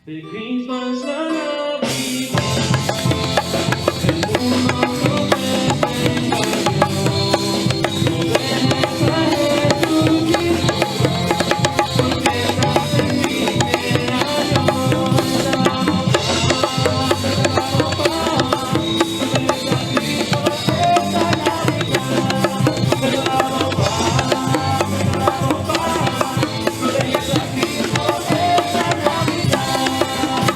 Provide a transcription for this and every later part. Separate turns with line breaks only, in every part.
De Cristo es la Navidad, el mundo no te engañó, no dejes a Jesucristo, porque estás en mi año, te damos paz, esta Cristo esta Navidad, te damos paz, esta Cristo esta Navidad,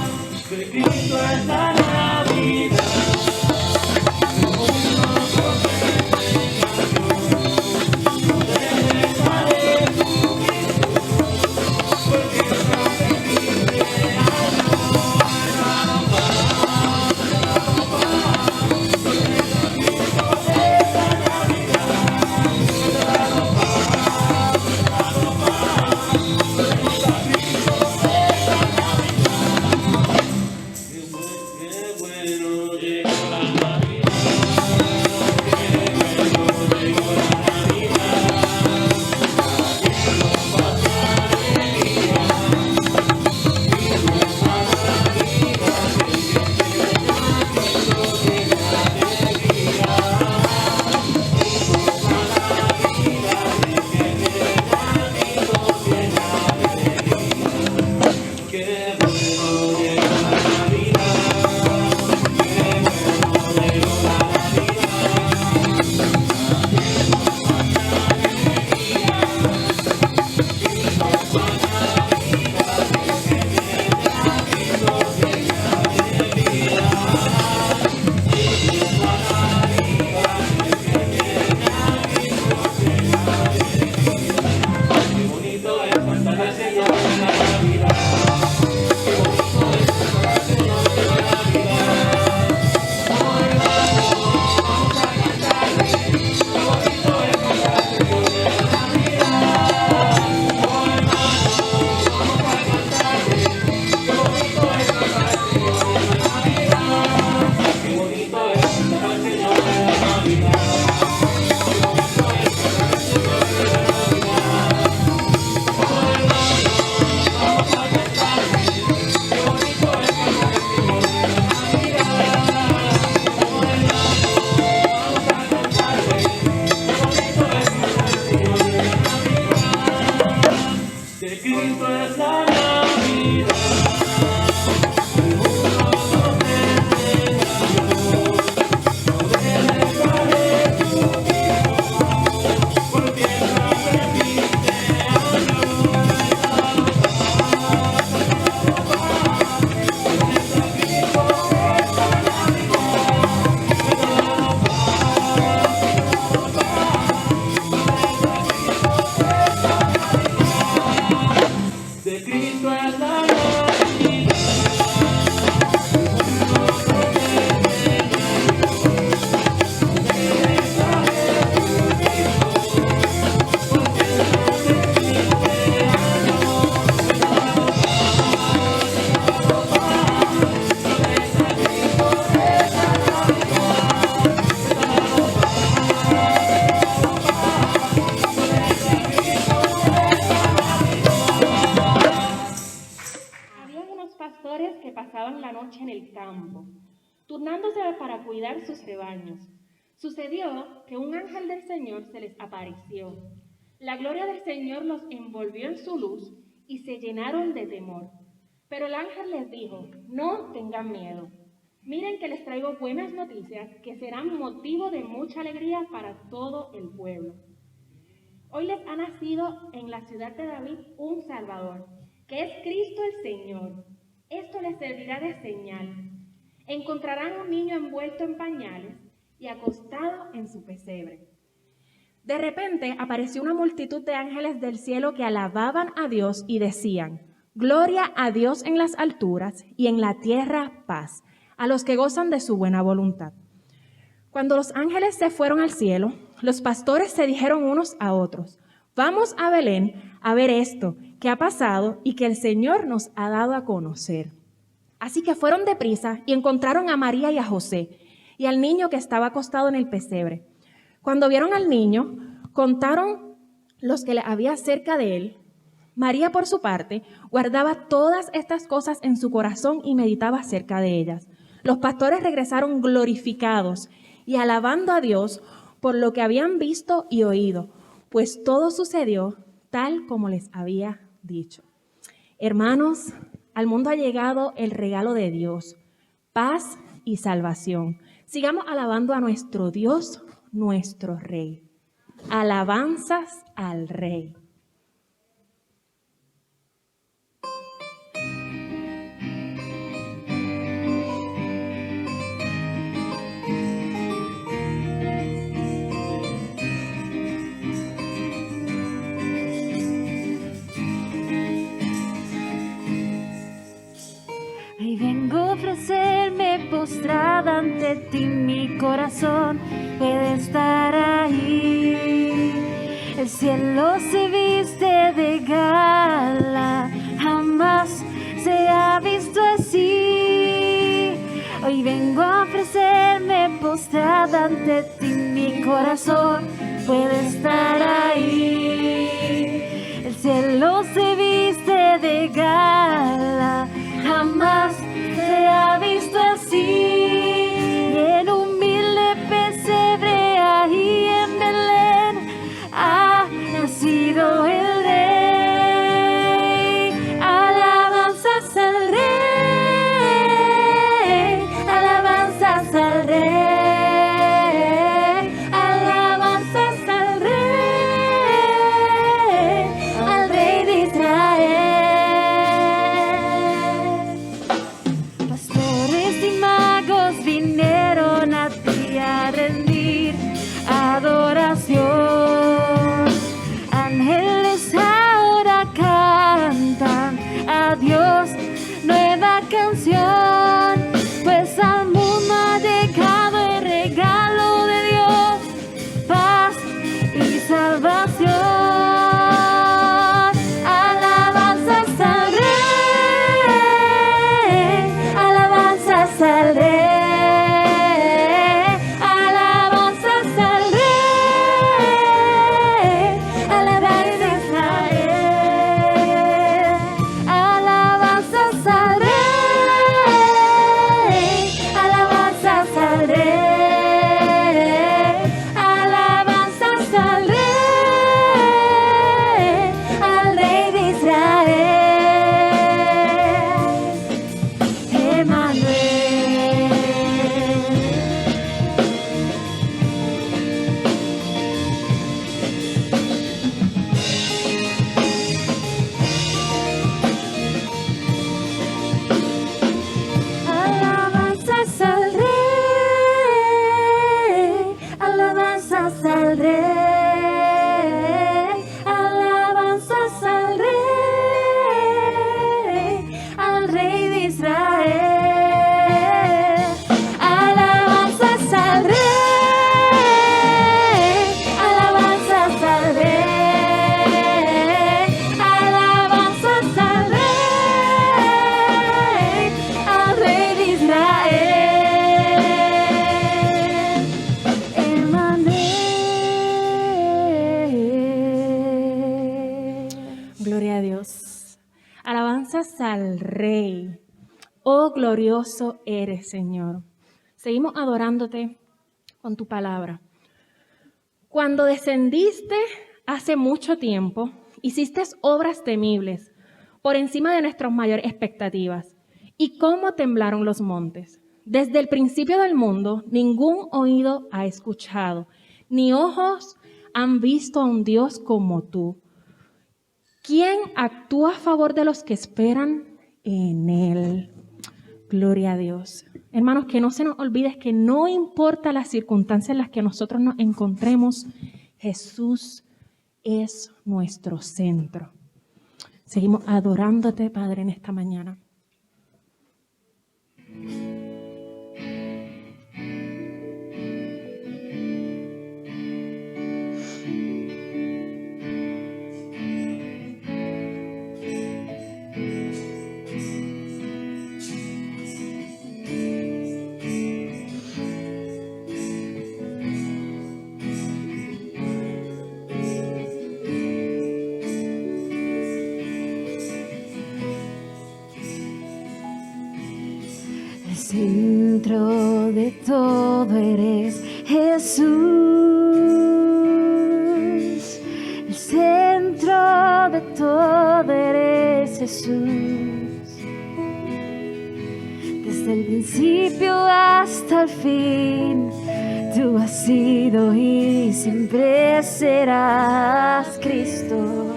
de Cristo es la Navidad. Qué bueno llegó la Navidad, qué bueno llegó la Navidad, que nos pasa alegría, y nuestra Navidad, que llena de alegría, y nuestra Navidad, que llena de alegría, qué bueno llegó la Navidad. Qué bonito es cantar al Señor en la Navidad. Qué bonito es cantar al Señor en la Navidad. Oh hermano, vamos a cantarle. Qué bonito es cantar al Señor en la Navidad. Oh hermano, vamos a cantarle. Qué bonito es cantar al Señor en la Navidad. Qué bonito es cantar al Señor en la Navidad. De Cristo es la Navidad, el mundo no te engañó, no dejes a Jesucristo, porque estás en mi año, esta Cristo esta Navidad, de Cristo es la Navidad.
Habían unos pastores que pasaban la noche en el campo, turnándose para cuidar sus rebaños. Sucedió que un ángel del Señor se les apareció. La gloria del Señor los envolvió en su luz y se llenaron de temor. Pero el ángel les dijo: no tengan miedo. Miren que les traigo buenas noticias que serán motivo de mucha alegría para todo el pueblo. Hoy les ha nacido en la ciudad de David un Salvador, que es Cristo el Señor. Esto les servirá de señal. Encontrarán un niño envuelto en pañales y acostado en su pesebre. De repente apareció una multitud de ángeles del cielo que alababan a Dios y decían: gloria a Dios en las alturas y en la tierra paz, a los que gozan de su buena voluntad. Cuando los ángeles se fueron al cielo, los pastores se dijeron unos a otros: vamos a Belén a ver esto que ha pasado y que el Señor nos ha dado a conocer. Así que fueron deprisa y encontraron a María y a José y al niño que estaba acostado en el pesebre. Cuando vieron al niño, contaron los que le había cerca de él. María, por su parte, guardaba todas estas cosas en su corazón y meditaba acerca de ellas. Los pastores regresaron glorificados y alabando a Dios por lo que habían visto y oído, pues todo sucedió tal como les había dicho. Hermanos, al mundo ha llegado el regalo de Dios, paz y salvación. Sigamos alabando a nuestro Dios, nuestro Rey. Alabanzas al Rey.
Hoy vengo a ofrecerme postrada ante ti, mi corazón puede estar ahí. El cielo se viste de gala, jamás se ha visto así. Hoy vengo a ofrecerme postrada ante ti, mi corazón puede estar ahí. El cielo se viste de gala, jamás se ha visto así. Y en humilde pesebre ahí en Belén ha nacido el Rey. Alabanzas al Rey, alabanzas al Rey, alabanzas al Rey de Israel. Pastores y magos vinieron a ti a rendir adoración. Ángeles ahora cantan a Dios nueva canción, pues al mundo ha llegado el regalo de Dios, paz y salvación. Alabanzas al Rey, alabanzas al Rey, alabanzas al Rey, alabanzas a Israel, alabanzas al Rey, alabanzas al Rey, alabanzas al Rey de Israel, Emmanuel. Alabanzas al Rey, alabanzas al Rey, alabanzas al Rey de Israel, alabanzas al Rey, alabanzas al Rey, alabanzas al Rey de Israel, Emmanuel.
Gloria a Dios. Alabanzas al Rey. Oh, glorioso eres, Señor. Seguimos adorándote con tu palabra. Cuando descendiste hace mucho tiempo, hiciste obras temibles por encima de nuestras mayores expectativas. ¿Y cómo temblaron los montes? Desde el principio del mundo, ningún oído ha escuchado, ni ojos han visto a un Dios como tú. ¿Quién actúa a favor de los que esperan en Él? Gloria a Dios. Hermanos, que no se nos olvide que no importa las circunstancias en las que nosotros nos encontremos, Jesús es nuestro centro. Seguimos adorándote, Padre, en esta mañana.
centro de todo eres Jesús. El centro de todo eres Jesús. Desde el principio hasta el fin, tú has sido y siempre serás Cristo.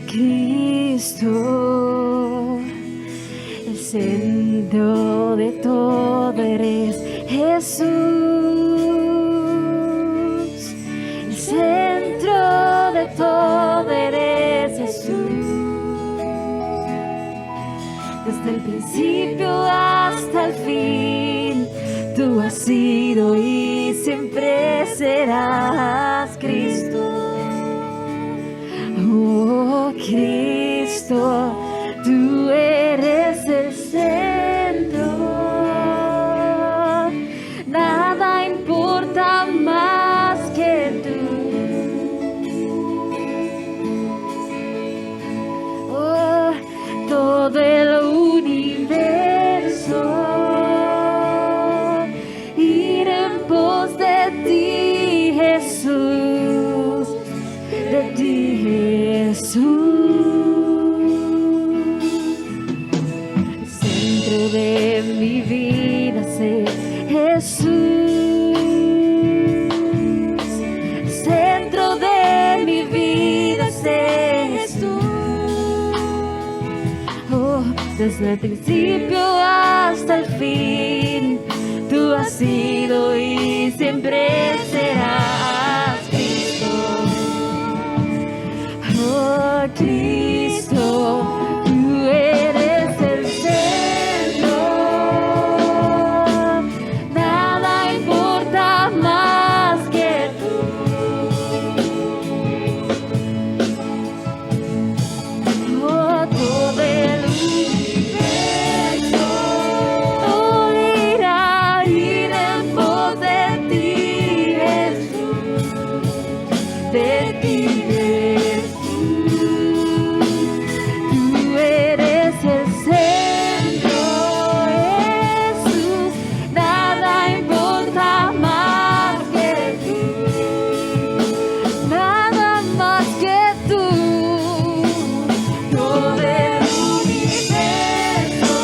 Cristo, el centro de todo eres Jesús. El centro de todo eres Jesús. Desde el principio hasta el fin, tú has sido y siempre serás Cristo. Oh Cristo, tú eres el centro. Nada importa más que tú. Oh, todo el universo ir en pos de ti, Jesús, de ti, Jesús. El centro de mi vida sé Jesús. El centro de mi vida sé Jesús. Oh, desde el principio hasta el fin, tú has sido y siempre serás Cristo. Oh Cristo, tú eres el centro. Nada importa más que tú. Oh, todo el universo irá ir en pos de ti, Jesús, de ti, Jesús. Tú eres el centro, Jesús. Nada importa más que tú. Nada más que tú. Todo el universo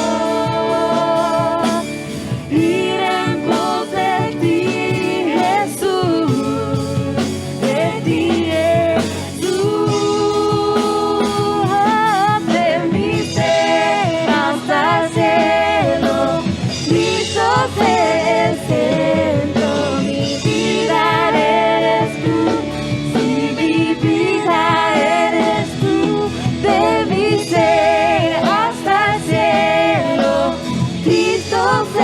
ir en pos de ti, Jesús, de ti, Jesús. De mi ser hasta el cielo, Cristo es el centro. Mi vida eres tú, sí, mi vida eres tú. De mi ser hasta el cielo, Cristo es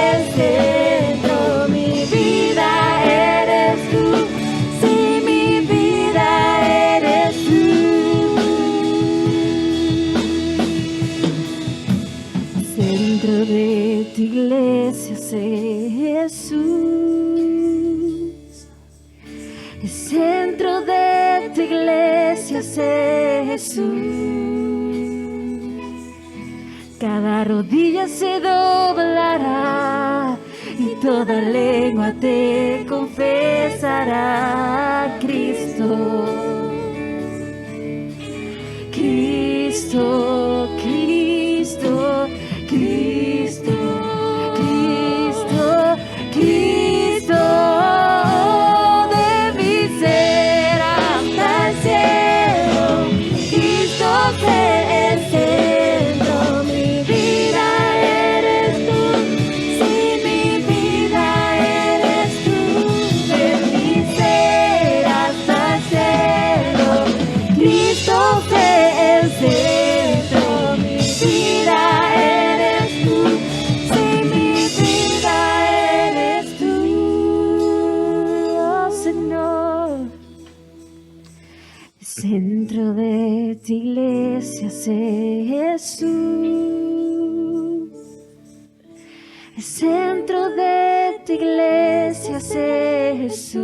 el centro. Mi vida eres tú, sí, mi vida eres tú. Centro de tu iglesia sé Jesús. El centro de tu iglesia sé Jesús. Cada rodilla se doblará y toda lengua te confesará. Cristo, Cristo, Cristo, Cristo, Cristo, Cristo. De mi ser hasta el cielo, Cristo es el centro. Mi vida eres tú, sí, mi vida eres tú. De mi ser hasta el cielo, Cristo es el centro. Mi vida eres tú, sí, mi vida eres tú. Oh Señor, el centro de tu iglesia sé Jesús. El centro de tu iglesia sé Jesús.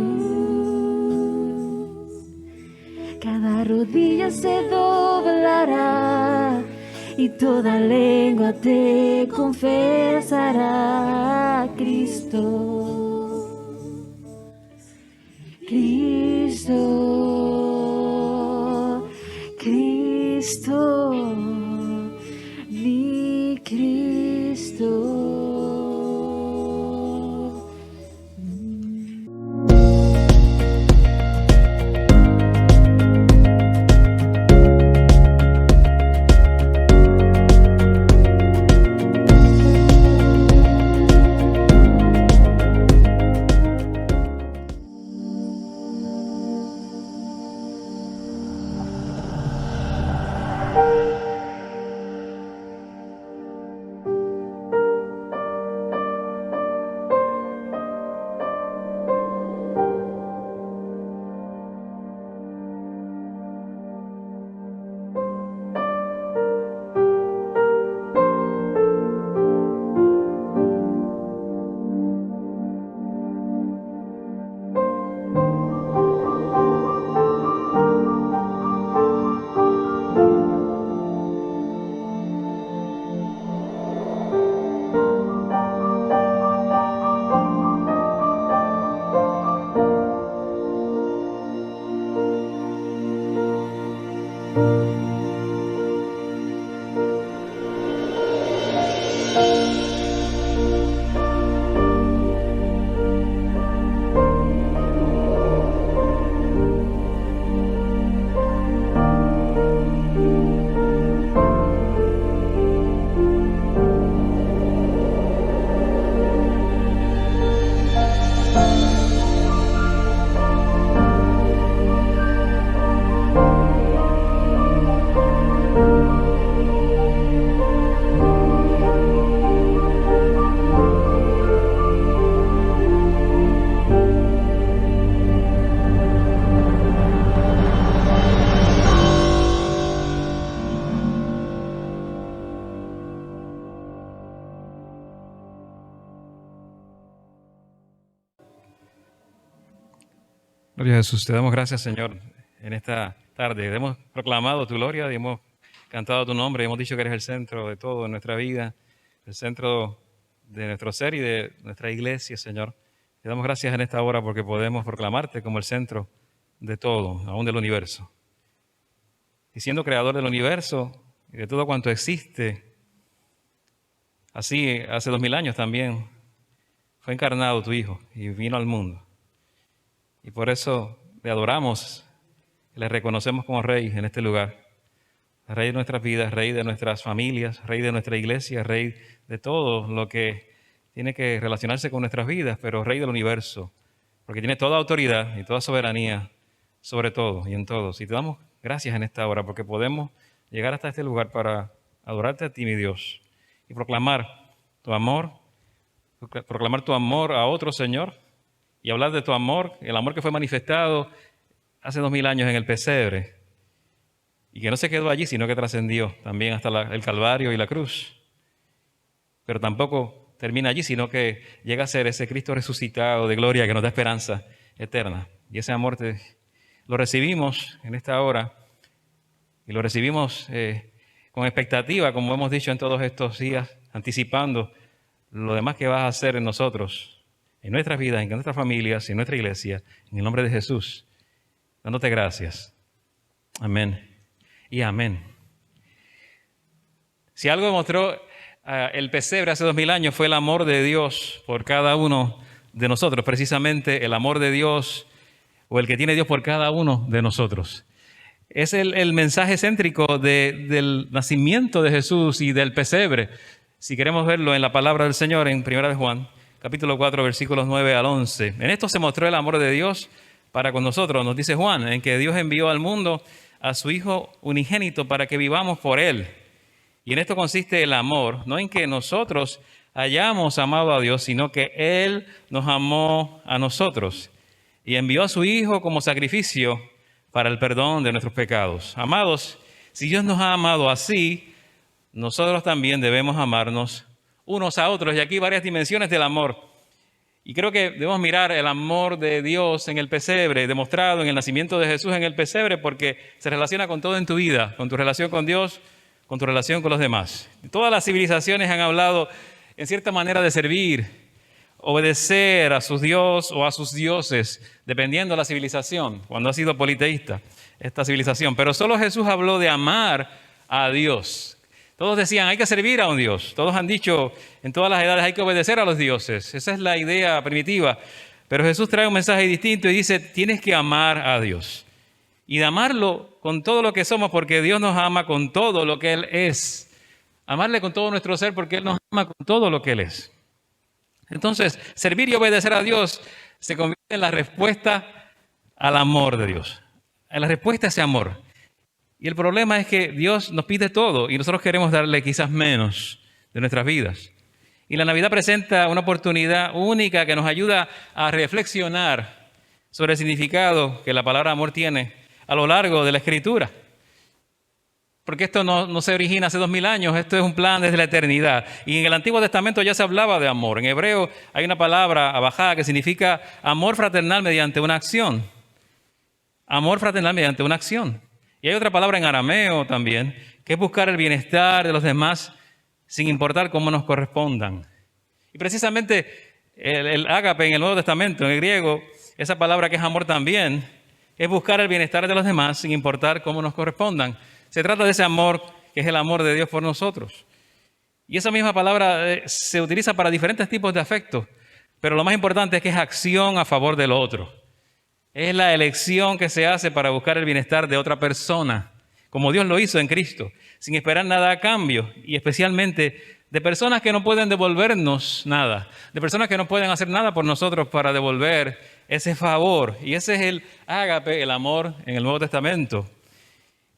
Cada rodilla se doblará y toda lengua te confesará. Cristo, Cristo, Cristo, mi Cristo.
Gloria a Jesús, te damos gracias, Señor, en esta tarde. Hemos proclamado tu gloria y hemos cantado tu nombre, y hemos dicho que eres el centro de todo en nuestra vida, el centro de nuestro ser y de nuestra iglesia, Señor. Te damos gracias en esta hora porque podemos proclamarte como el centro de todo, aún del universo. Y siendo creador del universo y de todo cuanto existe, así hace 2000 años también fue encarnado tu Hijo y vino al mundo. Y por eso le adoramos y le reconocemos como Rey en este lugar. Rey de nuestras vidas, Rey de nuestras familias, Rey de nuestra iglesia, Rey de todo lo que tiene que relacionarse con nuestras vidas, pero Rey del universo, porque tiene toda autoridad y toda soberanía sobre todo y en todos. Y te damos gracias en esta hora porque podemos llegar hasta este lugar para adorarte a ti, mi Dios, y proclamar tu amor a otro, Señor, y hablar de tu amor, el amor que fue manifestado hace 2000 años en el pesebre, y que no se quedó allí, sino que trascendió también hasta el Calvario y la cruz. Pero tampoco termina allí, sino que llega a ser ese Cristo resucitado de gloria que nos da esperanza eterna. Y ese amor lo recibimos en esta hora, y lo recibimos con expectativa, como hemos dicho en todos estos días, anticipando lo demás que vas a hacer en nosotros, en nuestras vidas, en nuestras familias, en nuestra iglesia, en el nombre de Jesús, dándote gracias. Amén y amén. Si algo demostró el pesebre hace 2000 años fue el amor de Dios por cada uno de nosotros, precisamente el amor de Dios o el que tiene Dios por cada uno de nosotros. Es el mensaje céntrico del nacimiento de Jesús y del pesebre. Si queremos verlo en la palabra del Señor en 1 de Juan, capítulo 4, versículos 9 al 11. En esto se mostró el amor de Dios para con nosotros, nos dice Juan, en que Dios envió al mundo a su Hijo unigénito para que vivamos por Él. Y en esto consiste el amor, no en que nosotros hayamos amado a Dios, sino que Él nos amó a nosotros y envió a su Hijo como sacrificio para el perdón de nuestros pecados. Amados, si Dios nos ha amado así, nosotros también debemos amarnos unos a otros. Y aquí varias dimensiones del amor. Y creo que debemos mirar el amor de Dios en el pesebre, demostrado en el nacimiento de Jesús en el pesebre, porque se relaciona con todo en tu vida, con tu relación con Dios, con tu relación con los demás. Todas las civilizaciones han hablado en cierta manera de servir, obedecer a su Dios o a sus dioses, dependiendo de la civilización, cuando ha sido politeísta esta civilización. Pero solo Jesús habló de amar a Dios. Todos decían, hay que servir a un Dios. Todos han dicho, en todas las edades, hay que obedecer a los dioses. Esa es la idea primitiva. Pero Jesús trae un mensaje distinto y dice, tienes que amar a Dios. Y de amarlo con todo lo que somos, porque Dios nos ama con todo lo que Él es. Amarle con todo nuestro ser, porque Él nos ama con todo lo que Él es. Entonces, servir y obedecer a Dios se convierte en la respuesta al amor de Dios. En la respuesta a ese amor. Y el problema es que Dios nos pide todo y nosotros queremos darle quizás menos de nuestras vidas. Y la Navidad presenta una oportunidad única que nos ayuda a reflexionar sobre el significado que la palabra amor tiene a lo largo de la Escritura. Porque esto no se origina hace 2000 años, esto es un plan desde la eternidad. Y en el Antiguo Testamento ya se hablaba de amor. En hebreo hay una palabra, abajá, que significa amor fraternal mediante una acción. Amor fraternal mediante una acción. Y hay otra palabra en arameo también, que es buscar el bienestar de los demás sin importar cómo nos correspondan. Y precisamente el ágape en el Nuevo Testamento, en el griego, esa palabra que es amor también, es buscar el bienestar de los demás sin importar cómo nos correspondan. Se trata de ese amor que es el amor de Dios por nosotros. Y esa misma palabra se utiliza para diferentes tipos de afectos, pero lo más importante es que es acción a favor del otro. Es la elección que se hace para buscar el bienestar de otra persona, como Dios lo hizo en Cristo, sin esperar nada a cambio, y especialmente de personas que no pueden devolvernos nada, de personas que no pueden hacer nada por nosotros para devolver ese favor. Y ese es el ágape, el amor en el Nuevo Testamento,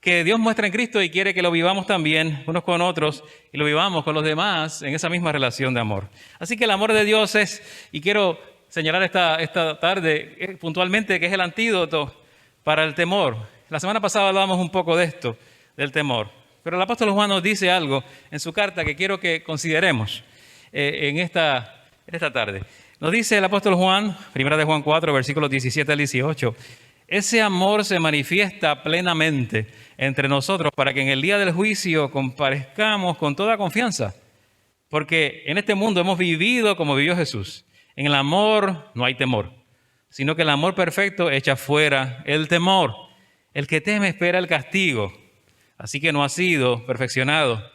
que Dios muestra en Cristo y quiere que lo vivamos también unos con otros y lo vivamos con los demás en esa misma relación de amor. Así que el amor de Dios es, y quiero señalar esta tarde puntualmente, que es el antídoto para el temor. La semana pasada hablábamos un poco de esto, del temor. Pero el apóstol Juan nos dice algo en su carta que quiero que consideremos en esta tarde. Nos dice el apóstol Juan, 1 de Juan 4, versículos 17 al 18, ese amor se manifiesta plenamente entre nosotros para que en el día del juicio comparezcamos con toda confianza. Porque en este mundo hemos vivido como vivió Jesús. En el amor no hay temor, sino que el amor perfecto echa fuera el temor. El que teme espera el castigo, así que no ha sido perfeccionado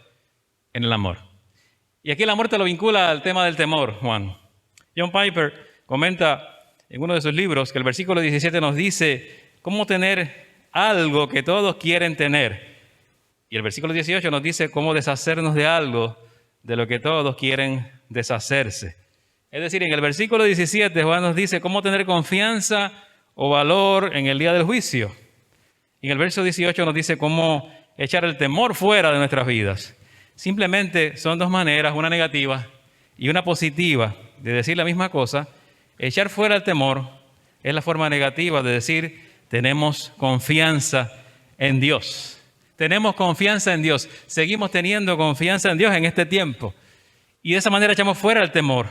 en el amor. Y aquí el amor te lo vincula al tema del temor, Juan. John Piper comenta en uno de sus libros que el versículo 17 nos dice cómo tener algo que todos quieren tener. Y el versículo 18 nos dice cómo deshacernos de algo de lo que todos quieren deshacerse. Es decir, en el versículo 17 Juan nos dice cómo tener confianza o valor en el día del juicio. Y en el verso 18 nos dice cómo echar el temor fuera de nuestras vidas. Simplemente son dos maneras, una negativa y una positiva, de decir la misma cosa. Echar fuera el temor es la forma negativa de decir tenemos confianza en Dios. Tenemos confianza en Dios. Seguimos teniendo confianza en Dios en este tiempo. Y de esa manera echamos fuera el temor.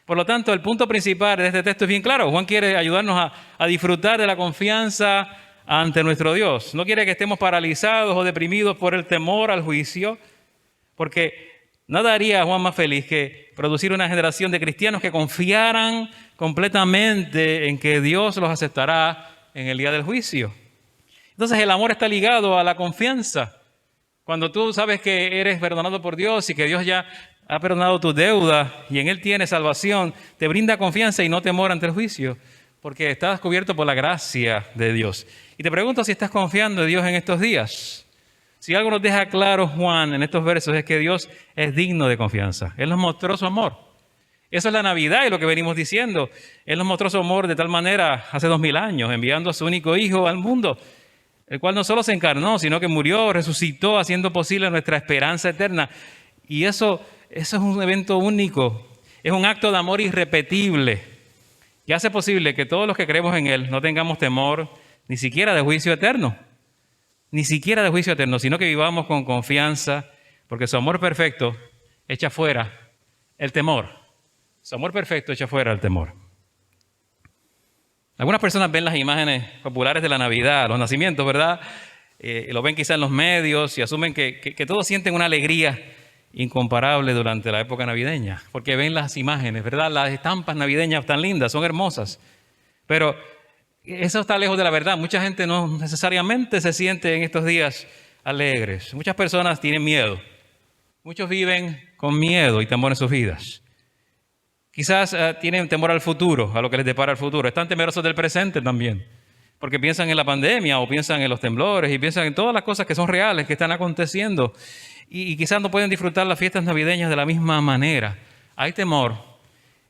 Por lo tanto, el punto principal de este texto es bien claro. Juan quiere ayudarnos a disfrutar de la confianza ante nuestro Dios. No quiere que estemos paralizados o deprimidos por el temor al juicio, porque nada haría a Juan más feliz que producir una generación de cristianos que confiaran completamente en que Dios los aceptará en el día del juicio. Entonces el amor está ligado a la confianza. Cuando tú sabes que eres perdonado por Dios y que Dios ya ha perdonado tu deuda y en Él tienes salvación, te brinda confianza y no temor ante el juicio, porque estás cubierto por la gracia de Dios. Y te pregunto si estás confiando en Dios en estos días. Si algo nos deja claro Juan en estos versos es que Dios es digno de confianza. Él nos mostró su amor. Eso es la Navidad y lo que venimos diciendo. Él nos mostró su amor de tal manera hace 2000 años, enviando a su único Hijo al mundo, el cual no solo se encarnó, sino que murió, resucitó, haciendo posible nuestra esperanza eterna. Y eso es un evento único, es un acto de amor irrepetible que hace posible que todos los que creemos en Él no tengamos temor ni siquiera de juicio eterno, sino que vivamos con confianza, porque su amor perfecto echa fuera el temor. Su amor perfecto echa fuera el temor. Algunas personas ven las imágenes populares de la Navidad, los nacimientos, ¿verdad? lo ven quizá en los medios y asumen que todos sienten una alegría incomparable durante la época navideña, porque ven las imágenes, ¿verdad? Las estampas navideñas tan lindas, son hermosas, pero eso está lejos de la verdad. Mucha gente no necesariamente se siente en estos días alegres. Muchas personas tienen miedo. Muchos viven con miedo y temor en sus vidas. Quizás tienen temor al futuro, a lo que les depara el futuro. Están temerosos del presente también, porque piensan en la pandemia o piensan en los temblores y piensan en todas las cosas que son reales, que están aconteciendo. Y quizás no pueden disfrutar las fiestas navideñas de la misma manera. Hay temor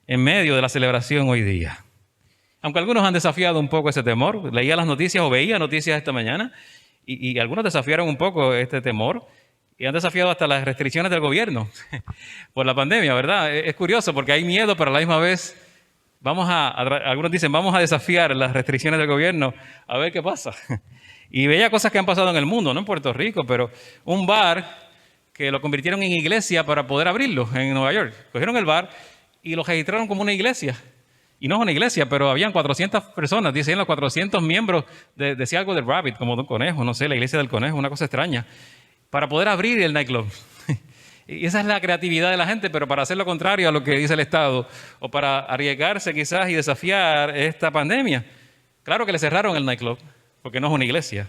en medio de la celebración hoy día. Aunque algunos han desafiado un poco ese temor, leía las noticias o veía noticias esta mañana y algunos desafiaron un poco este temor y han desafiado hasta las restricciones del gobierno por la pandemia, ¿verdad? Es curioso porque hay miedo, pero a la misma vez algunos dicen, vamos a desafiar las restricciones del gobierno a ver qué pasa. Y veía cosas que han pasado en el mundo, no en Puerto Rico, pero un bar que lo convirtieron en iglesia para poder abrirlo en Nueva York. Cogieron el bar y lo registraron como una iglesia. Y no es una iglesia, pero habían 400 personas, dicen los 400 miembros, decía algo del Rabbit, como de un conejo, no sé, la iglesia del conejo, una cosa extraña, para poder abrir el nightclub. Y esa es la creatividad de la gente, pero para hacer lo contrario a lo que dice el Estado, o para arriesgarse quizás y desafiar esta pandemia. Claro que le cerraron el nightclub, porque no es una iglesia.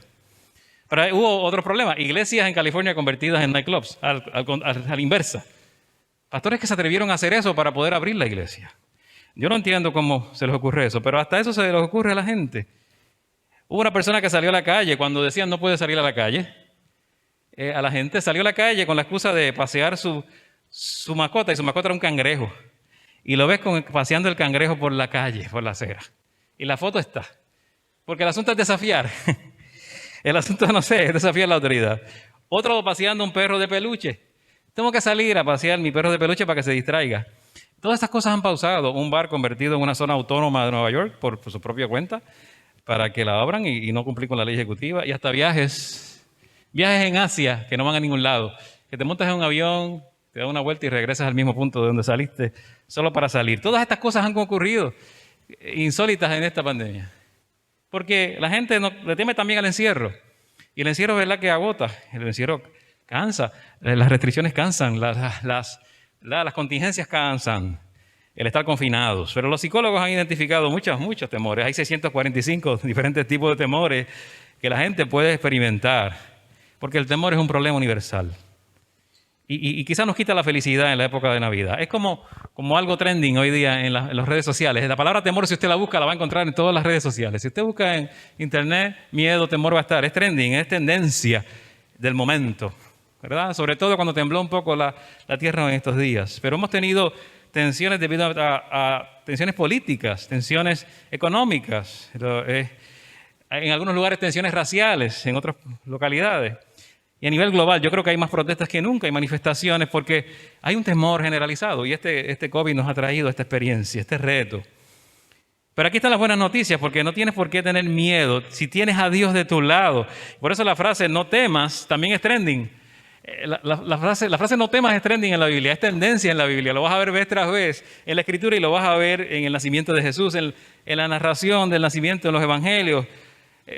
Pero hubo otro problema, iglesias en California convertidas en nightclubs, a la inversa. Pastores que se atrevieron a hacer eso para poder abrir la iglesia. Yo no entiendo cómo se les ocurre eso, pero hasta eso se les ocurre a la gente. Hubo una persona que salió a la calle cuando decían no puede salir a la calle. A la gente salió a la calle con la excusa de pasear su mascota, y su mascota era un cangrejo. Y lo ves paseando el cangrejo por la calle, por la acera. Y la foto está. Porque el asunto es desafiar. El asunto, no sé, es desafiar la autoridad. Otro paseando un perro de peluche. Tengo que salir a pasear mi perro de peluche para que se distraiga. Todas estas cosas han pausado. Un bar convertido en una zona autónoma de Nueva York por su propia cuenta para que la abran y no cumplir con la ley ejecutiva. Y hasta viajes en Asia que no van a ningún lado. Que te montas en un avión, te das una vuelta y regresas al mismo punto de donde saliste solo para salir. Todas estas cosas han ocurrido insólitas en esta pandemia. Porque la gente le teme también al encierro. Y el encierro es verdad que agota. El encierro cansa. Las restricciones cansan. Las contingencias cansan, el estar confinados. Pero los psicólogos han identificado muchos temores. Hay 645 diferentes tipos de temores que la gente puede experimentar, porque el temor es un problema universal. Y quizás nos quita la felicidad en la época de Navidad. Es como algo trending hoy día en las redes sociales. La palabra temor, si usted la busca, la va a encontrar en todas las redes sociales. Si usted busca en internet, miedo, temor va a estar. Es trending, es tendencia del momento, ¿verdad? Sobre todo cuando tembló un poco la tierra en estos días. Pero hemos tenido tensiones debido a tensiones políticas, tensiones económicas, en algunos lugares tensiones raciales, en otras localidades. Y a nivel global yo creo que hay más protestas que nunca, hay manifestaciones porque hay un temor generalizado y este COVID nos ha traído esta experiencia, este reto. Pero aquí están las buenas noticias, porque no tienes por qué tener miedo si tienes a Dios de tu lado. Por eso la frase no temas también es trending. La frase no temas es trending en la Biblia, es tendencia en la Biblia. Lo vas a ver vez tras vez en la Escritura y lo vas a ver en el nacimiento de Jesús, en la narración del nacimiento en los Evangelios.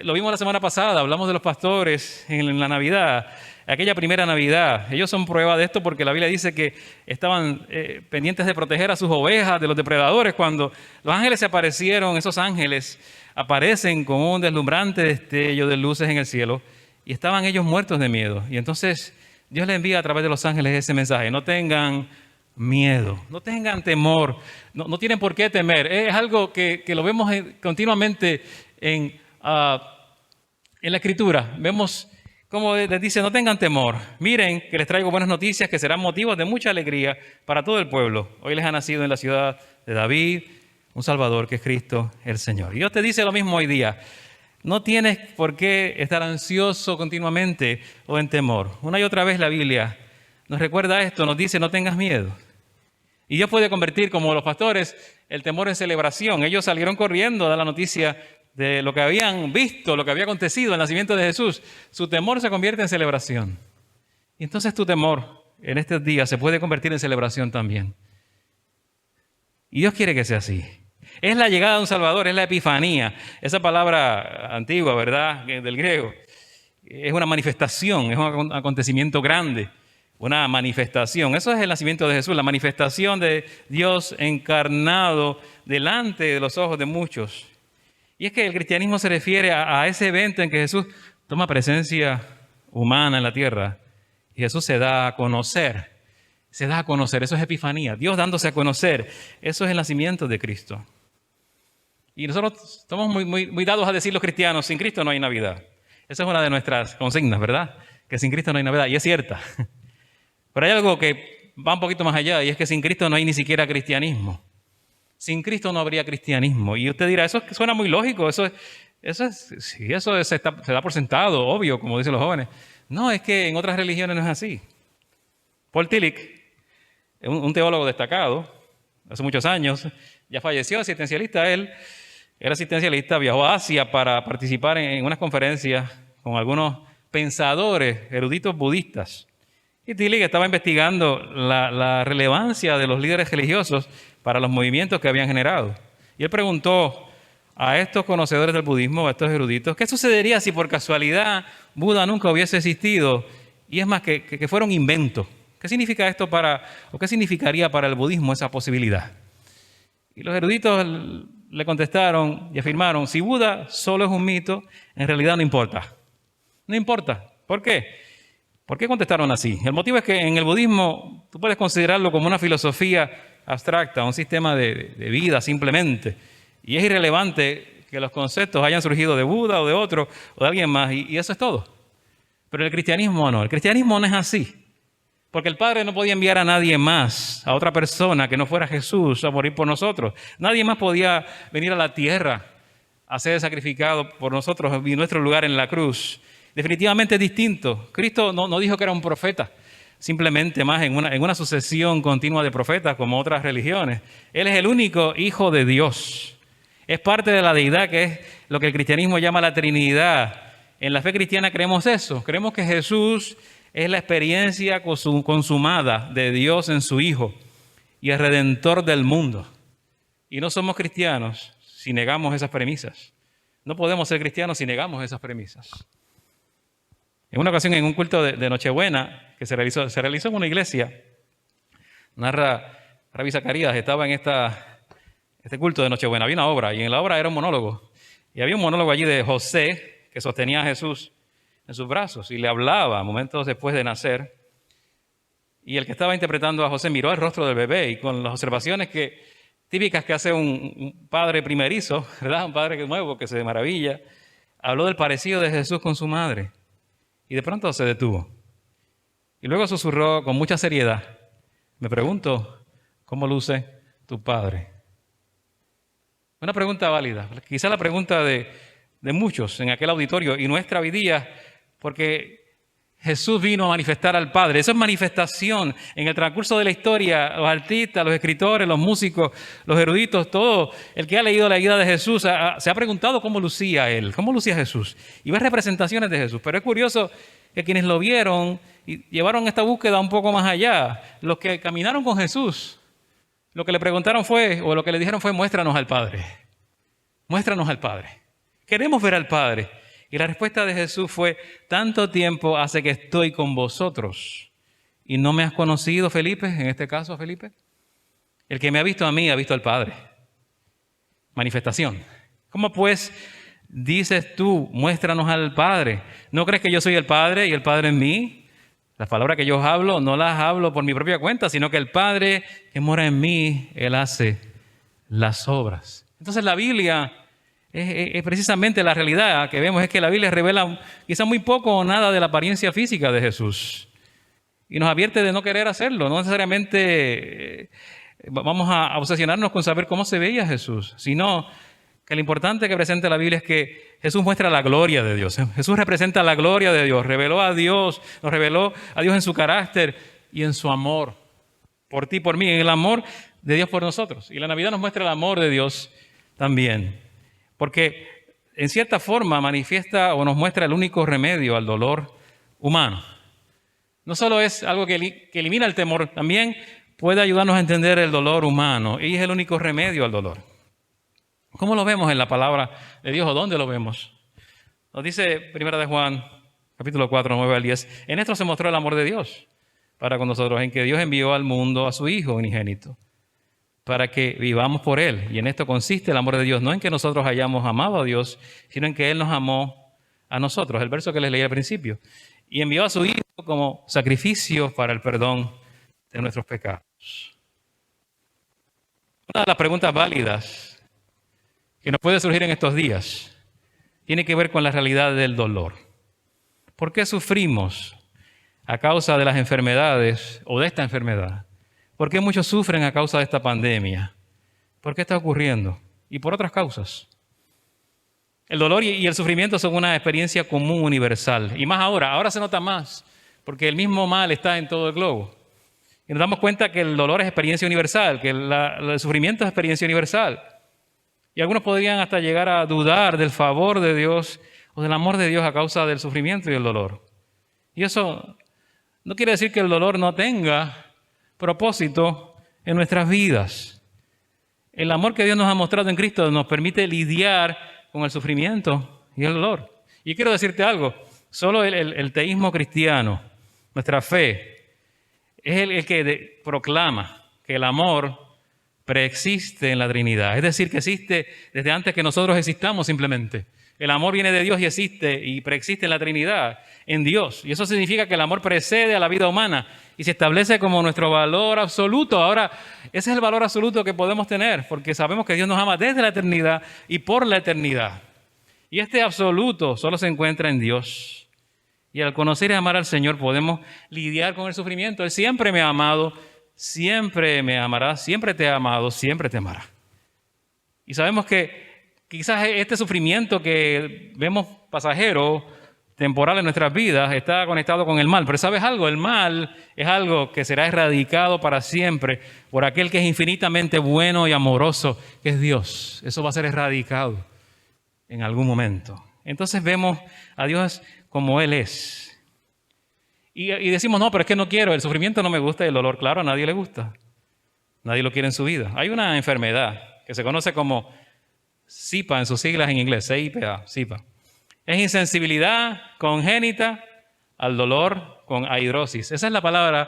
Lo vimos la semana pasada, hablamos de los pastores en la Navidad, aquella primera Navidad. Ellos son prueba de esto porque la Biblia dice que estaban pendientes de proteger a sus ovejas de los depredadores. Cuando los ángeles se aparecieron, esos ángeles aparecen con un deslumbrante destello de luces en el cielo y estaban ellos muertos de miedo. Y entonces Dios les envía a través de los ángeles ese mensaje: no tengan miedo, no tengan temor, no tienen por qué temer. Es algo que lo vemos continuamente en la Escritura. Vemos cómo les dice: no tengan temor, miren que les traigo buenas noticias que serán motivos de mucha alegría para todo el pueblo. Hoy les ha nacido en la ciudad de David un Salvador, que es Cristo el Señor. Y Dios te dice lo mismo hoy día: no tienes por qué estar ansioso continuamente o en temor. Una y otra vez la Biblia nos recuerda esto, nos dice: no tengas miedo. Y Dios puede convertir, como los pastores, el temor en celebración. Ellos salieron corriendo a dar la noticia de lo que habían visto, lo que había acontecido, el nacimiento de Jesús. Su temor se convierte en celebración. Y entonces tu temor en estos días se puede convertir en celebración también. Y Dios quiere que sea así. Es la llegada de un Salvador, es la epifanía, esa palabra antigua, ¿verdad?, del griego, es una manifestación, es un acontecimiento grande, una manifestación. Eso es el nacimiento de Jesús, la manifestación de Dios encarnado delante de los ojos de muchos. Y es que el cristianismo se refiere a ese evento en que Jesús toma presencia humana en la tierra y Jesús se da a conocer. Se da a conocer, eso es epifanía, Dios dándose a conocer. Eso es el nacimiento de Cristo. Y nosotros estamos muy dados a decir los cristianos, sin Cristo no hay Navidad. Esa es una de nuestras consignas, ¿verdad? Que sin Cristo no hay Navidad, y es cierta. Pero hay algo que va un poquito más allá, y es que sin Cristo no hay ni siquiera cristianismo. Sin Cristo no habría cristianismo. Y usted dirá, eso suena muy lógico, eso se da por sentado, obvio, como dicen los jóvenes. No, es que en otras religiones no es así. Paul Tillich, un teólogo destacado, hace muchos años, ya falleció, asistencialista. Él era asistencialista, viajó a Asia para participar en unas conferencias con algunos pensadores eruditos budistas. Y Tillich estaba investigando la relevancia de los líderes religiosos para los movimientos que habían generado. Y él preguntó a estos conocedores del budismo, a estos eruditos, ¿qué sucedería si por casualidad Buda nunca hubiese existido? Y es más, que fuera un invento. ¿Qué significa esto qué significaría para el budismo esa posibilidad? Y los eruditos le contestaron y afirmaron, si Buda solo es un mito, en realidad no importa. No importa. ¿Por qué? ¿Por qué contestaron así? El motivo es que en el budismo tú puedes considerarlo como una filosofía abstracta, un sistema de vida simplemente. Y es irrelevante que los conceptos hayan surgido de Buda o de otro o de alguien más, y eso es todo. Pero el cristianismo no. El cristianismo no es así. Porque el Padre no podía enviar a nadie más, a otra persona que no fuera Jesús a morir por nosotros. Nadie más podía venir a la tierra a ser sacrificado por nosotros en nuestro lugar en la cruz. Definitivamente es distinto. Cristo no dijo que era un profeta, simplemente más en una sucesión continua de profetas como otras religiones. Él es el único Hijo de Dios. Es parte de la deidad, que es lo que el cristianismo llama la Trinidad. En la fe cristiana creemos eso. Creemos que Jesús es la experiencia consumada de Dios en su Hijo y el Redentor del mundo. Y no somos cristianos si negamos esas premisas. No podemos ser cristianos si negamos esas premisas. En una ocasión, en un culto de Nochebuena que se realizó en una iglesia, narra Rabbi Zacarías, estaba en este culto de Nochebuena, había una obra, y en la obra era un monólogo. Y había un monólogo allí de José, que sostenía a Jesús en sus brazos, y le hablaba momentos después de nacer. Y el que estaba interpretando a José miró el rostro del bebé, y con las observaciones típicas que hace un padre primerizo, ¿verdad? Un padre nuevo que se maravilla, habló del parecido de Jesús con su madre. Y de pronto se detuvo. Y luego susurró con mucha seriedad, me pregunto, ¿cómo luce tu padre? Una pregunta válida, quizá la pregunta de muchos en aquel auditorio y nuestra hoy día, porque Jesús vino a manifestar al Padre. Eso es manifestación. En el transcurso de la historia, los artistas, los escritores, los músicos, los eruditos, todo el que ha leído la vida de Jesús se ha preguntado cómo lucía Él, cómo lucía Jesús. Y ve representaciones de Jesús. Pero es curioso que quienes lo vieron y llevaron esta búsqueda un poco más allá, los que caminaron con Jesús, lo que le preguntaron o lo que le dijeron fue, muéstranos al Padre. Muéstranos al Padre. Queremos ver al Padre. Y la respuesta de Jesús fue, tanto tiempo hace que estoy con vosotros y no me has conocido, Felipe, en este caso, Felipe. El que me ha visto a mí ha visto al Padre. Manifestación. ¿Cómo pues dices tú, muéstranos al Padre? ¿No crees que yo soy el Padre y el Padre en mí? Las palabras que yo hablo no las hablo por mi propia cuenta, sino que el Padre que mora en mí, Él hace las obras. Entonces la Biblia es precisamente la realidad que vemos, es que la Biblia revela quizá muy poco o nada de la apariencia física de Jesús. Y nos advierte de no querer hacerlo. No necesariamente vamos a obsesionarnos con saber cómo se veía Jesús, sino que lo importante que presenta la Biblia es que Jesús muestra la gloria de Dios. Jesús representa la gloria de Dios. Reveló a Dios, nos reveló a Dios en su carácter y en su amor. Por ti, por mí, en el amor de Dios por nosotros. Y la Navidad nos muestra el amor de Dios también. Porque en cierta forma manifiesta o nos muestra el único remedio al dolor humano. No solo es algo que elimina el temor, también puede ayudarnos a entender el dolor humano. Y es el único remedio al dolor. ¿Cómo lo vemos en la palabra de Dios o dónde lo vemos? Nos dice 1 de Juan capítulo 4, 9 al 10. En esto se mostró el amor de Dios para con nosotros, en que Dios envió al mundo a su Hijo unigénito, para que vivamos por Él. Y en esto consiste el amor de Dios, no en que nosotros hayamos amado a Dios, sino en que Él nos amó a nosotros. El verso que les leí al principio. Y envió a su Hijo como sacrificio para el perdón de nuestros pecados. Una de las preguntas válidas que nos puede surgir en estos días tiene que ver con la realidad del dolor. ¿Por qué sufrimos a causa de las enfermedades o de esta enfermedad? ¿Por qué muchos sufren a causa de esta pandemia? ¿Por qué está ocurriendo? Y por otras causas. El dolor y el sufrimiento son una experiencia común universal. Y más ahora se nota más, porque el mismo mal está en todo el globo. Y nos damos cuenta que el dolor es experiencia universal, que el sufrimiento es experiencia universal. Y algunos podrían hasta llegar a dudar del favor de Dios o del amor de Dios a causa del sufrimiento y el dolor. Y eso no quiere decir que el dolor no tenga propósito en nuestras vidas. El amor que Dios nos ha mostrado en Cristo nos permite lidiar con el sufrimiento y el dolor. Y quiero decirte algo, solo el teísmo cristiano, nuestra fe, es el que proclama que el amor preexiste en la Trinidad. Es decir, que existe desde antes que nosotros existamos simplemente. El amor viene de Dios y existe y preexiste en la Trinidad, en Dios. Y eso significa que el amor precede a la vida humana y se establece como nuestro valor absoluto. Ahora, ese es el valor absoluto que podemos tener, porque sabemos que Dios nos ama desde la eternidad y por la eternidad. Y este absoluto solo se encuentra en Dios. Y al conocer y amar al Señor podemos lidiar con el sufrimiento. Él siempre me ha amado, siempre me amará, siempre te ha amado, siempre te amará. Y sabemos que quizás este sufrimiento que vemos pasajero, temporal en nuestras vidas, está conectado con el mal. Pero ¿sabes algo? El mal es algo que será erradicado para siempre por aquel que es infinitamente bueno y amoroso, que es Dios. Eso va a ser erradicado en algún momento. Entonces vemos a Dios como Él es. Y decimos, no, pero es que no quiero, el sufrimiento no me gusta y el dolor, claro, a nadie le gusta. Nadie lo quiere en su vida. Hay una enfermedad que se conoce como SIPA en sus siglas en inglés, CIPA, SIPA. Es insensibilidad congénita al dolor con aidrosis. Esa es la palabra,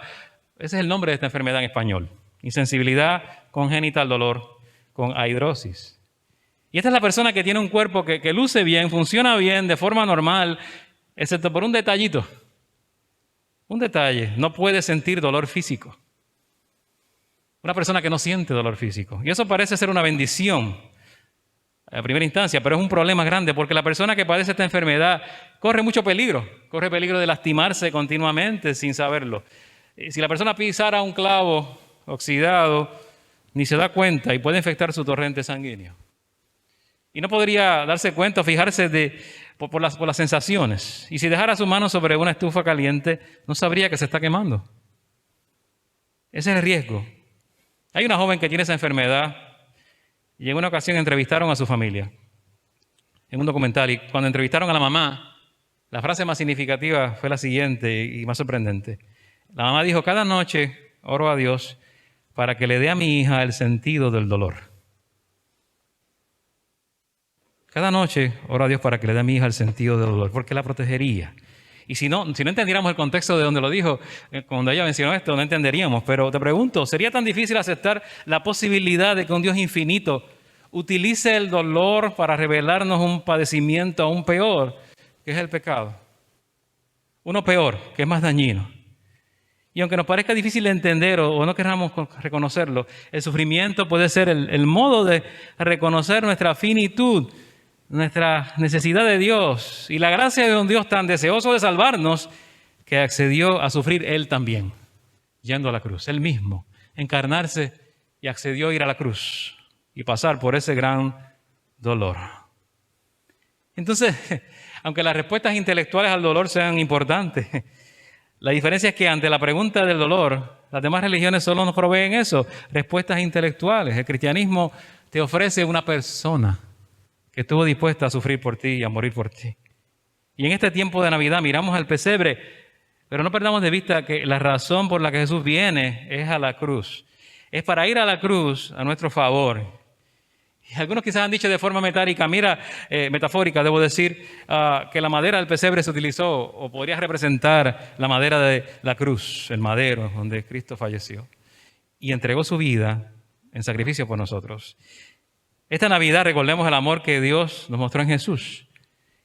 ese es el nombre de esta enfermedad en español. Insensibilidad congénita al dolor con aidrosis. Y esta es la persona que tiene un cuerpo que luce bien, funciona bien, de forma normal, excepto por un detallito. Un detalle, no puede sentir dolor físico. Una persona que no siente dolor físico. Y eso parece ser una bendición a primera instancia, pero es un problema grande porque la persona que padece esta enfermedad corre mucho peligro. Corre peligro de lastimarse continuamente sin saberlo. Si la persona pisara un clavo oxidado, ni se da cuenta y puede infectar su torrente sanguíneo. Y no podría darse cuenta o fijarse por las sensaciones. Y si dejara su mano sobre una estufa caliente, no sabría que se está quemando. Ese es el riesgo. Hay una joven que tiene esa enfermedad y en una ocasión entrevistaron a su familia en un documental. Y cuando entrevistaron a la mamá, la frase más significativa fue la siguiente y más sorprendente. La mamá dijo, cada noche oro a Dios para que le dé a mi hija el sentido del dolor. Cada noche oro a Dios para que le dé a mi hija el sentido del dolor, porque la protegería. Y si no entendiéramos el contexto de donde lo dijo, cuando ella mencionó esto, no entenderíamos. Pero te pregunto, ¿sería tan difícil aceptar la posibilidad de que un Dios infinito utilice el dolor para revelarnos un padecimiento aún peor, que es el pecado? Uno peor, que es más dañino. Y aunque nos parezca difícil de entender o no queramos reconocerlo, el sufrimiento puede ser el modo de reconocer nuestra finitud, nuestra necesidad de Dios y la gracia de un Dios tan deseoso de salvarnos que accedió a sufrir Él también, yendo a la cruz. Él mismo, encarnarse y accedió a ir a la cruz y pasar por ese gran dolor. Entonces, aunque las respuestas intelectuales al dolor sean importantes, la diferencia es que ante la pregunta del dolor, las demás religiones solo nos proveen eso, respuestas intelectuales. El cristianismo te ofrece una persona que estuvo dispuesta a sufrir por ti y a morir por ti. Y en este tiempo de Navidad miramos al pesebre, pero no perdamos de vista que la razón por la que Jesús viene es a la cruz. Es para ir a la cruz a nuestro favor Y algunos quizás han dicho de forma metafórica, debo decir, que la madera del pesebre se utilizó o podría representar la madera de la cruz, el madero donde Cristo falleció y entregó su vida en sacrificio por nosotros. Esta Navidad recordemos el amor que Dios nos mostró en Jesús,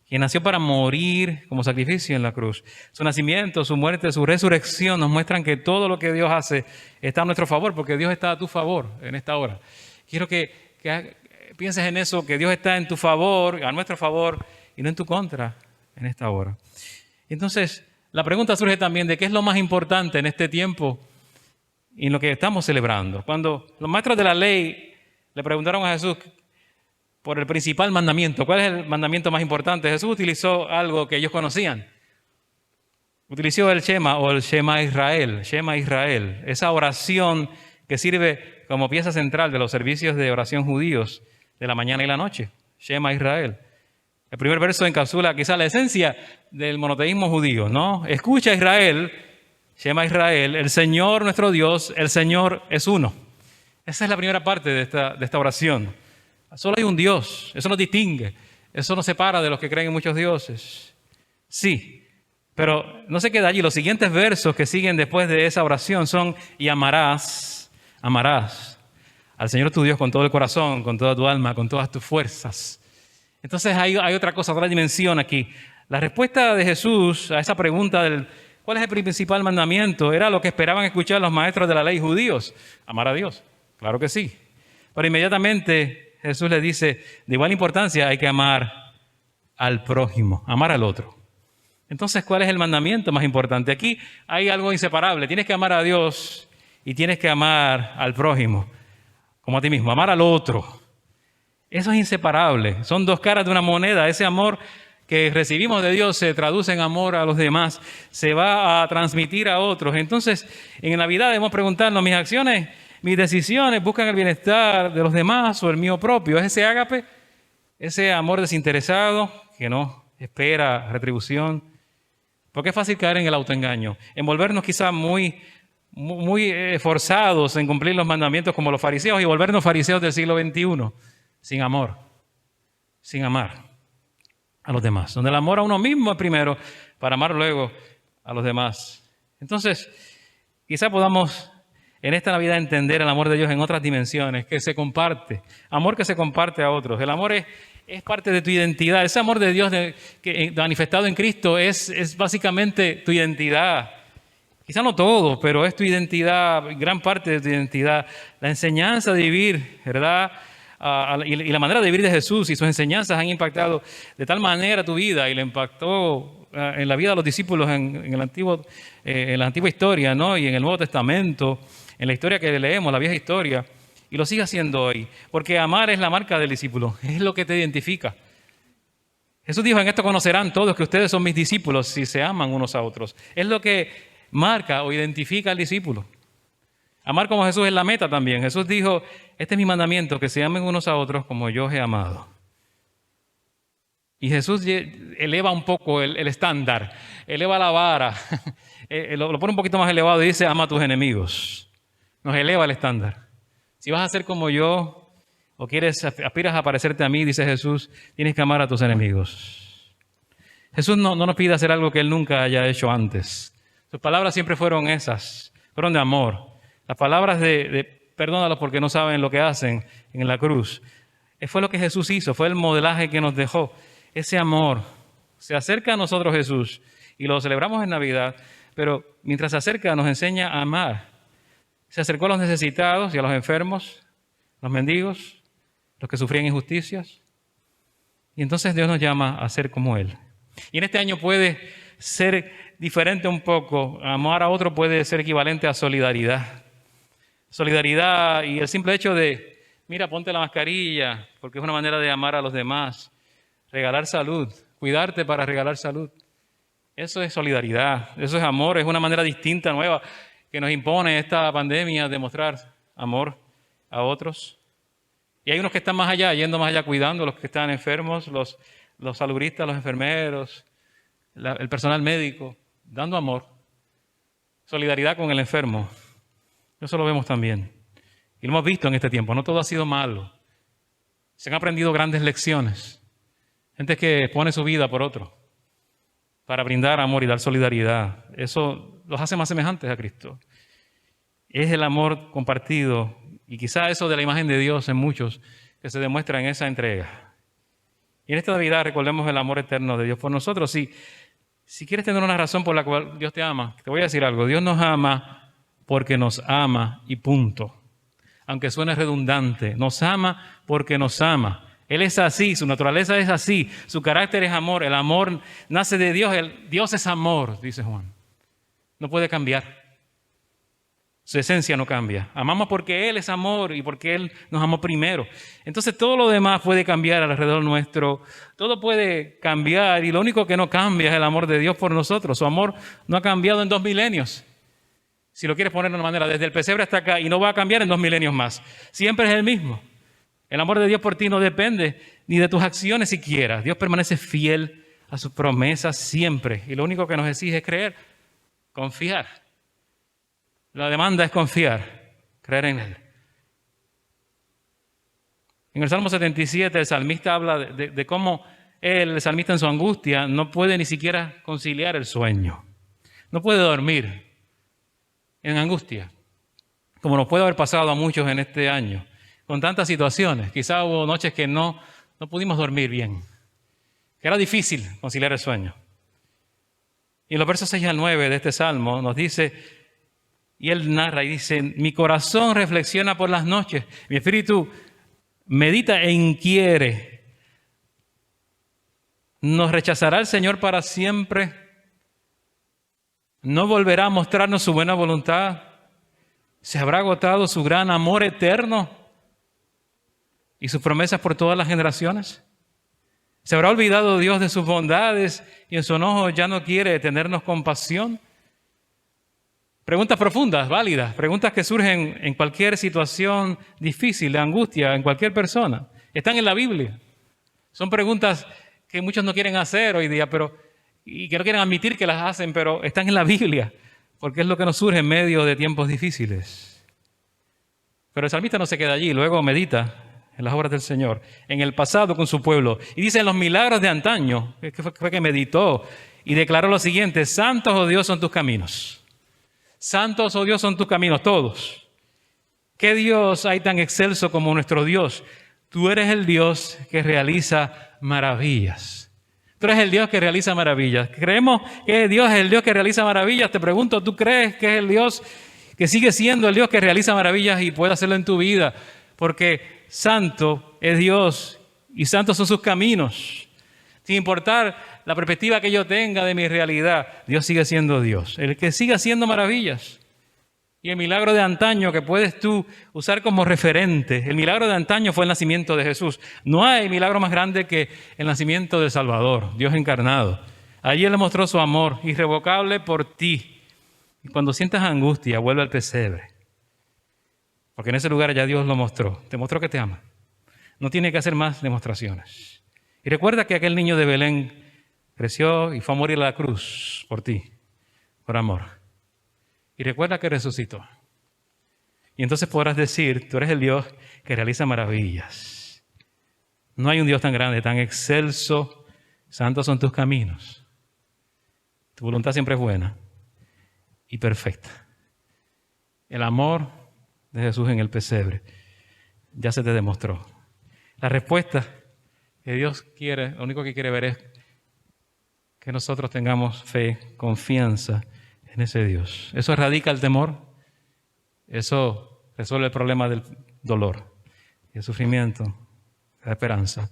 quien nació para morir como sacrificio en la cruz. Su nacimiento, su muerte, su resurrección nos muestran que todo lo que Dios hace está a nuestro favor, porque Dios está a tu favor en esta hora. Quiero que pienses en eso, que Dios está en tu favor, a nuestro favor, y no en tu contra en esta hora. Entonces, la pregunta surge también de qué es lo más importante en este tiempo y en lo que estamos celebrando. Cuando los maestros de la ley le preguntaron a Jesús por el principal mandamiento, ¿cuál es el mandamiento más importante? Jesús utilizó algo que ellos conocían. Utilizó el Shema o el Shema Israel, esa oración que sirve como pieza central de los servicios de oración judíos de la mañana y la noche. Shema Israel. El primer verso encapsula quizá la esencia del monoteísmo judío, ¿no? Escucha Israel, Shema Israel, el Señor nuestro Dios, el Señor es uno. Esa es la primera parte de esta oración. Solo hay un Dios, eso nos distingue, eso nos separa de los que creen en muchos dioses. Sí, pero no se queda allí. Los siguientes versos que siguen después de esa oración son: y amarás al Señor tu Dios con todo el corazón, con toda tu alma, con todas tus fuerzas. Entonces hay otra cosa, otra dimensión aquí. La respuesta de Jesús a esa pregunta del ¿cuál es el principal mandamiento? Era lo que esperaban escuchar los maestros de la ley judíos: amar a Dios. Claro que sí. Pero inmediatamente Jesús le dice, de igual importancia hay que amar al prójimo, amar al otro. Entonces, ¿cuál es el mandamiento más importante? Aquí hay algo inseparable. Tienes que amar a Dios y tienes que amar al prójimo, como a ti mismo, amar al otro. Eso es inseparable. Son dos caras de una moneda. Ese amor que recibimos de Dios se traduce en amor a los demás, se va a transmitir a otros. Entonces, en Navidad debemos preguntarnos, ¿mis acciones, mis decisiones buscan el bienestar de los demás o el mío propio? ¿Es ese ágape, ese amor desinteresado que no espera retribución? Porque es fácil caer en el autoengaño, en volvernos quizás muy forzados en cumplir los mandamientos como los fariseos y volvernos fariseos del siglo XXI, sin amor, sin amar a los demás. Donde el amor a uno mismo es primero para amar luego a los demás. Entonces, quizá podamos en esta Navidad entender el amor de Dios en otras dimensiones, que se comparte, amor que se comparte a otros. El amor es parte de tu identidad. Ese amor de Dios que manifestado en Cristo es básicamente tu identidad. Quizá no todo, pero es tu identidad, gran parte de tu identidad. La enseñanza de vivir, ¿verdad? Y la manera de vivir de Jesús y sus enseñanzas han impactado de tal manera tu vida y le impactó en la vida de los discípulos en la antigua historia, ¿no? Y en el Nuevo Testamento, en la historia que leemos, la vieja historia, y lo sigue haciendo hoy. Porque amar es la marca del discípulo, es lo que te identifica. Jesús dijo, en esto conocerán todos que ustedes son mis discípulos si se aman unos a otros. Es lo que marca o identifica al discípulo. Amar como Jesús es la meta también. Jesús dijo, este es mi mandamiento, que se amen unos a otros como yo os he amado. Y Jesús eleva un poco el estándar, eleva la vara, lo pone un poquito más elevado y dice, ama a tus enemigos. Nos eleva el estándar. Si vas a ser como yo o aspiras a parecerte a mí, dice Jesús, tienes que amar a tus enemigos. Jesús no nos pide hacer algo que Él nunca haya hecho antes. Sus palabras siempre fueron esas, fueron de amor. Las palabras de perdónalos porque no saben lo que hacen en la cruz. Fue lo que Jesús hizo, fue el modelaje que nos dejó. Ese amor. Se acerca a nosotros Jesús y lo celebramos en Navidad, pero mientras se acerca nos enseña a amar. Se acercó a los necesitados y a los enfermos, los mendigos, los que sufrían injusticias. Y entonces Dios nos llama a ser como Él. Y en este año puede ser diferente un poco. Amar a otro puede ser equivalente a solidaridad. Solidaridad y el simple hecho de, mira, ponte la mascarilla, porque es una manera de amar a los demás. Regalar salud, cuidarte para regalar salud. Eso es solidaridad, eso es amor, es una manera distinta, nueva, que nos impone esta pandemia de mostrar amor a otros. Y hay unos que están más allá, yendo más allá, cuidando a los que están enfermos, los salubristas, los enfermeros, el personal médico, dando amor. Solidaridad con el enfermo. Eso lo vemos también. Y lo hemos visto en este tiempo. No todo ha sido malo. Se han aprendido grandes lecciones. Gente que pone su vida por otro para brindar amor y dar solidaridad. Eso los hace más semejantes a Cristo. Es el amor compartido y quizá eso de la imagen de Dios en muchos que se demuestra en esa entrega. Y en esta Navidad recordemos el amor eterno de Dios por nosotros. Si quieres tener una razón por la cual Dios te ama, te voy a decir algo. Dios nos ama porque nos ama y punto. Aunque suene redundante, nos ama porque nos ama. Él es así, su naturaleza es así, su carácter es amor, el amor nace de Dios, Dios es amor, dice Juan. No puede cambiar. Su esencia no cambia. Amamos porque Él es amor y porque Él nos amó primero. Entonces todo lo demás puede cambiar alrededor nuestro. Todo puede cambiar y lo único que no cambia es el amor de Dios por nosotros. Su amor no ha cambiado en 2 milenios. Si lo quieres poner de una manera, desde el pesebre hasta acá, y no va a cambiar en 2 milenios más. Siempre es el mismo. El amor de Dios por ti no depende ni de tus acciones siquiera. Dios permanece fiel a sus promesas siempre. Y lo único que nos exige es creer, confiar. La demanda es confiar, creer en Él. En el Salmo 77 el salmista habla de cómo el salmista en su angustia no puede ni siquiera conciliar el sueño. No puede dormir en angustia, como nos puede haber pasado a muchos en este año, con tantas situaciones. Quizá hubo noches que no pudimos dormir bien, que era difícil conciliar el sueño. Y en los versos 6 al 9 de este Salmo nos dice... Y él narra y dice, mi corazón reflexiona por las noches, mi espíritu medita e inquiere. ¿Nos rechazará el Señor para siempre? ¿No volverá a mostrarnos su buena voluntad? ¿Se habrá agotado su gran amor eterno y sus promesas por todas las generaciones? ¿Se habrá olvidado Dios de sus bondades y en su enojo ya no quiere tenernos compasión? Preguntas profundas, válidas, preguntas que surgen en cualquier situación difícil, de angustia, en cualquier persona. Están en la Biblia. Son preguntas que muchos no quieren hacer hoy día, y que no quieren admitir que las hacen, pero están en la Biblia, porque es lo que nos surge en medio de tiempos difíciles. Pero el salmista no se queda allí, luego medita en las obras del Señor, en el pasado con su pueblo, y dice en los milagros de antaño, que fue que meditó, y declaró lo siguiente, santos, oh Dios, son tus caminos. Santos, oh Dios, son tus caminos, todos. ¿Qué Dios hay tan excelso como nuestro Dios? Tú eres el Dios que realiza maravillas. Tú eres el Dios que realiza maravillas. Creemos que Dios es el Dios que realiza maravillas. Te pregunto, ¿tú crees que es el Dios que sigue siendo el Dios que realiza maravillas y puede hacerlo en tu vida? Porque santo es Dios y santos son sus caminos. Sin importar la perspectiva que yo tenga de mi realidad, Dios sigue siendo Dios, el que sigue haciendo maravillas. Y el milagro de antaño que puedes tú usar como referente, el milagro de antaño fue el nacimiento de Jesús. No hay milagro más grande que el nacimiento del Salvador, Dios encarnado. Allí Él le mostró su amor irrevocable por ti. Y cuando sientas angustia, vuelve al pesebre. Porque en ese lugar ya Dios lo mostró. Te mostró que te ama. No tiene que hacer más demostraciones. Y recuerda que aquel niño de Belén creció y fue a morir a la cruz por ti, por amor. Y recuerda que resucitó. Y entonces podrás decir, tú eres el Dios que realiza maravillas. No hay un Dios tan grande, tan excelso. Santos son tus caminos. Tu voluntad siempre es buena y perfecta. El amor de Jesús en el pesebre ya se te demostró. La respuesta que Dios quiere, lo único que quiere ver es que nosotros tengamos fe, confianza en ese Dios. Eso erradica el temor, eso resuelve el problema del dolor, el sufrimiento, la esperanza.